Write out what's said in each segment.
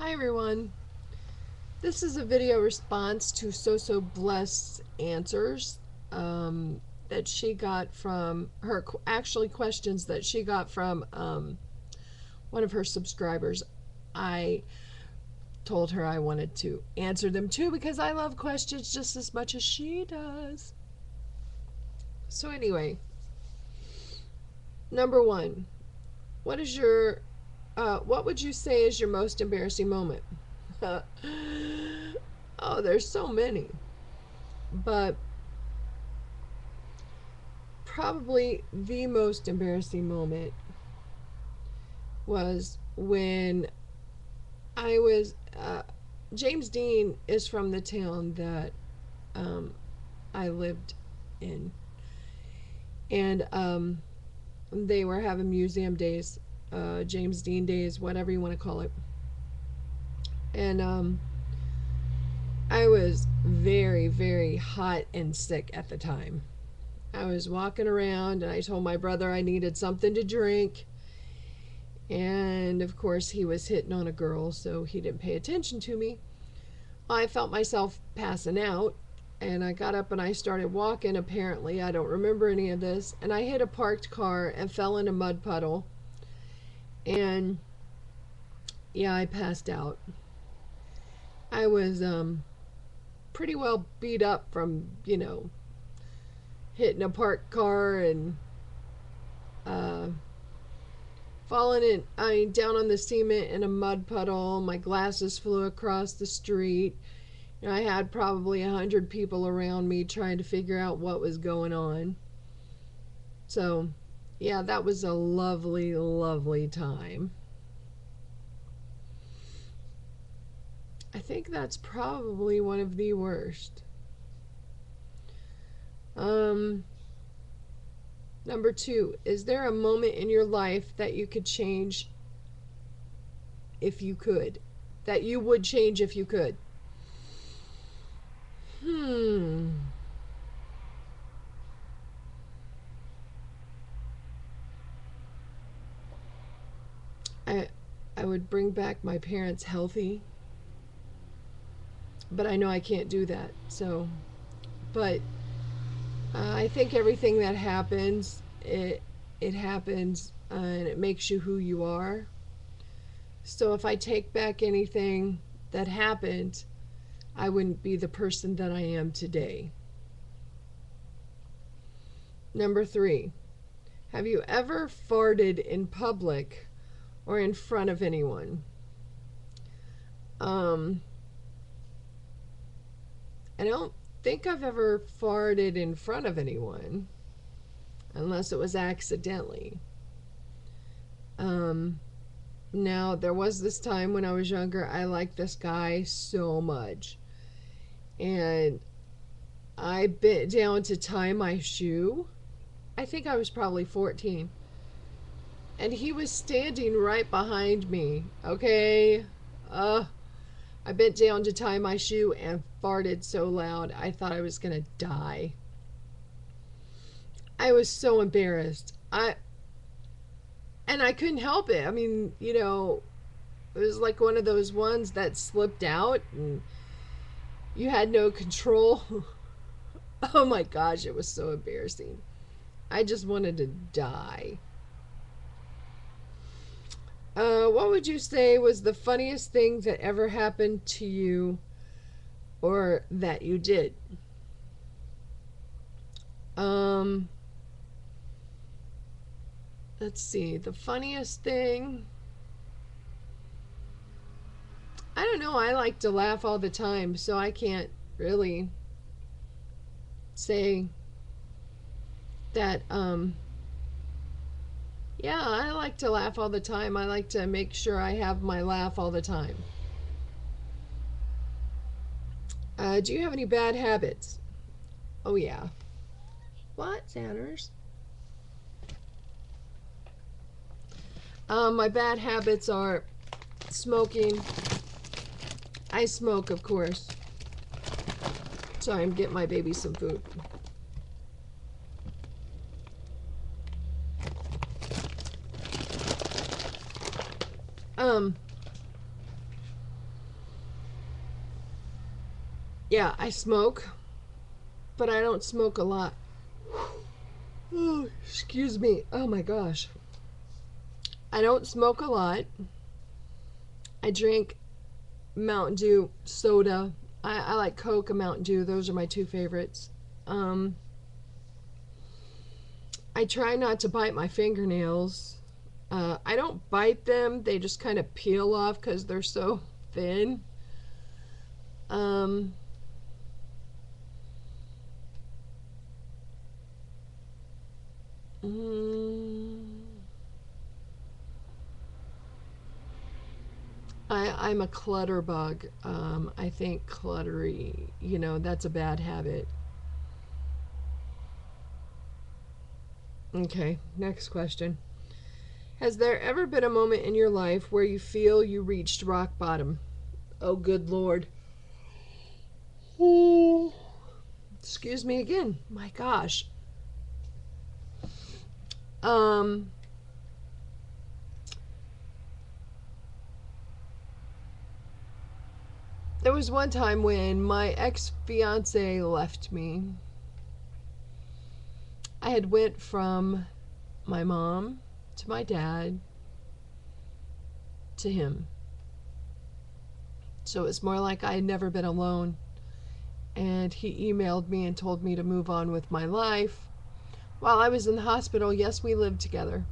Hi everyone. This is a video response to So Blessed answers that she got from her, actually questions that she got from one of her subscribers. I told her I wanted to answer them too because I love questions just as much as she does. So anyway, number one, what would you say is your most embarrassing moment? Oh, there's so many. But probably the most embarrassing moment was when I was. James Dean is from the town that um, I lived in, and they were having museum days, James Dean days, whatever you want to call it. And I was very, very hot and sick at the time. I was walking around and I told my brother I needed something to drink. And of course, he was hitting on a girl, so he didn't pay attention to me. I felt myself passing out, and I got up and I started walking. Apparently, I don't remember any of this. And I hit a parked car and fell in a mud puddle. And yeah, I passed out. I was pretty well beat up from, hitting a parked car and uh, falling in, down on the cement in a mud puddle. My glasses flew across the street. I had probably 100 people around me trying to figure out what was going on. So, yeah, that was a lovely, lovely time. I think that's probably one of the worst. Um, Number two, is there a moment in your life that you could change if you could? That you would change if you could? Hmm. I I would bring back my parents healthy, but I know I can't do that. So, but I think everything that happens, it happens, and it makes you who you are. So if I take back anything that happened, I wouldn't be the person that I am today. Number three, have you ever farted in public or in front of anyone? Um, I don't think I've ever farted in front of anyone unless it was accidentally. Um, Now, there was this time when I was younger, I liked this guy so much. And I bent down to tie my shoe. I think I was probably 14. And he was standing right behind me. Okay? Uh, I bent down to tie my shoe and farted so loud I thought I was going to die. I was so embarrassed. I couldn't help it. I mean, it was like one of those ones that slipped out and you had no control. Oh my gosh, it was so embarrassing. I just wanted to die. What would you say was the funniest thing that ever happened to you or that you did? Um, let's see. The funniest thing. I don't know. I like to laugh all the time, so I can't really say that. Yeah, I like to laugh all the time. I like to make sure I have my laugh all the time. Do you have any bad habits? Oh, yeah. What, Sanders? My bad habits are smoking. I smoke, of course. Sorry, I'm getting my baby some food. Um, Yeah, I smoke, but I don't smoke a lot. Oh, excuse me. Oh my gosh. I don't smoke a lot. I drink Mountain Dew, soda. I like Coke and Mountain Dew. Those are my two favorites. Um, I try not to bite my fingernails. I don't bite them, they just kind of peel off because they're so thin. Um, mm, I'm a clutter bug. I think cluttery, that's a bad habit. Okay, next question. Has there ever been a moment in your life where you feel you reached rock bottom? Oh, good Lord. Ooh. Excuse me again. My gosh. Um, there was one time when my ex-fiance left me. I had went from my mom to my dad to him. So it's more like I had never been alone. And he emailed me and told me to move on with my life. While I was in the hospital, yes, we lived together.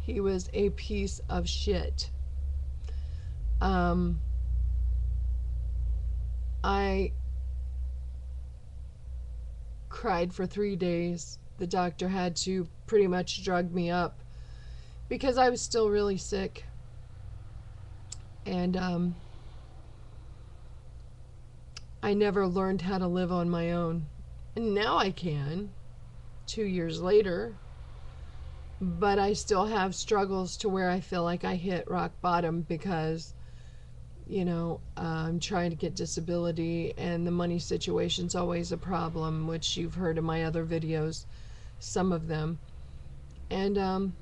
He was a piece of shit. Um, I cried for 3 days. The doctor had to pretty much drug me up because I was still really sick. And I never learned how to live on my own. And now I can, 2 years later. But I still have struggles to where I feel like I hit rock bottom because, I'm trying to get disability and the money situation's always a problem, which you've heard in my other videos, some of them. And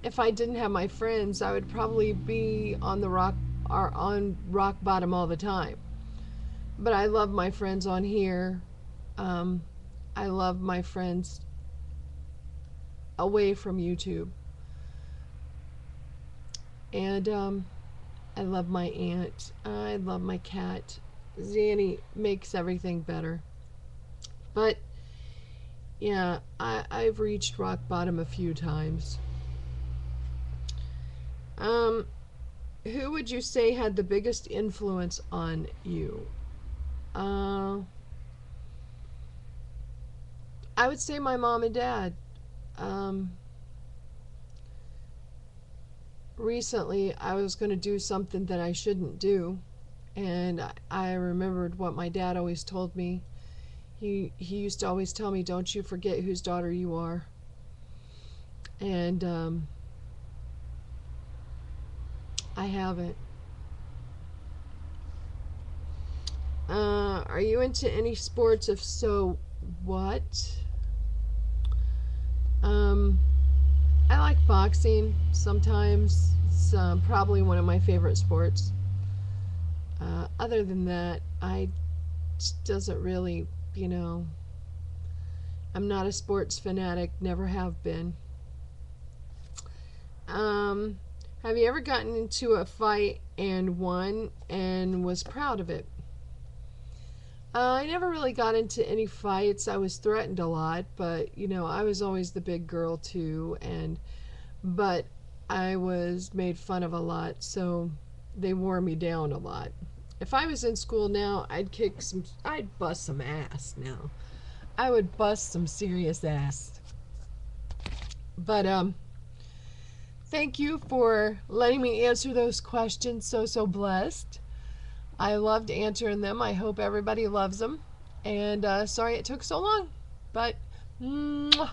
if I didn't have my friends, I would probably be on the rock or on rock bottom all the time. But I love my friends on here. Um, I love my friends away from YouTube. And I love my aunt. I love my cat. Zanny makes everything better. But yeah, I've reached rock bottom a few times. Um, who would you say had the biggest influence on you? Uh, I would say my mom and dad. Um, Recently, I was going to do something that I shouldn't do, and I remembered what my dad always told me. He used to always tell me, "Don't you forget whose daughter you are." And I haven't. Are you into any sports? If so, what? Um, I like boxing sometimes. It's probably one of my favorite sports. Other than that, I doesn't really, you know, I'm not a sports fanatic, never have been. Um, have you ever gotten into a fight and won and was proud of it? I never really got into any fights. I was threatened a lot, but I was always the big girl too, and but I was made fun of a lot, so they wore me down a lot. If I was in school now, I'd bust some ass now. I would bust some serious ass. But thank you for letting me answer those questions. So blessed. I loved answering them. I hope everybody loves them. And sorry it took so long. But mwah,